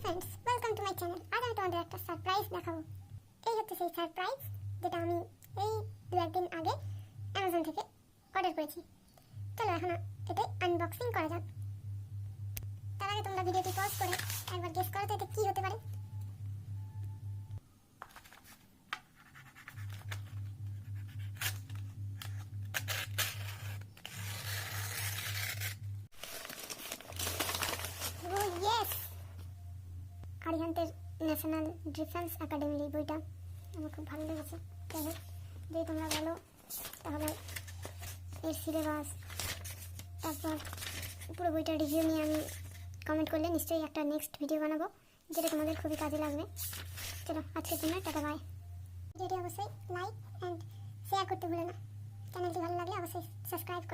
Friends, welcome to my channel. আজ আমি তোমাদের একটা সারপ্রাইজ দেখাবো। এই হচ্ছে সেই সারপ্রাইজ যেটা আমি এই দু একদিন আগে অ্যামাজন থেকে অর্ডার করেছি। চলো এখন এটাই আনবক্সিং করা যাক। তার আগে তোমরা ভিডিওটি পজ করে একবার গেস করো তো এটা কি হতে পারে। ও ইয়েস, আরিহান্তের ন্যাশনাল ডিফেন্স একাডেমির এই বইটা আমার খুব ভালো লেগেছে। যাই হোক, যদি তোমরা বলো তাহলে এর সিলেবাস, তারপর পুরো বইটার রিভিউ নিয়ে আমি কমেন্ট করলে নিশ্চয়ই একটা নেক্সট ভিডিও বানাবো যেটা তোমাদের খুবই কাজে লাগবে। চলো আজকের জন্য টাটা বাই। ভিডিওটি অবশ্যই লাইক অ্যান্ড শেয়ার করতে ভুলো না। চ্যানেলটি ভালো লাগলে অবশ্যই সাবস্ক্রাইব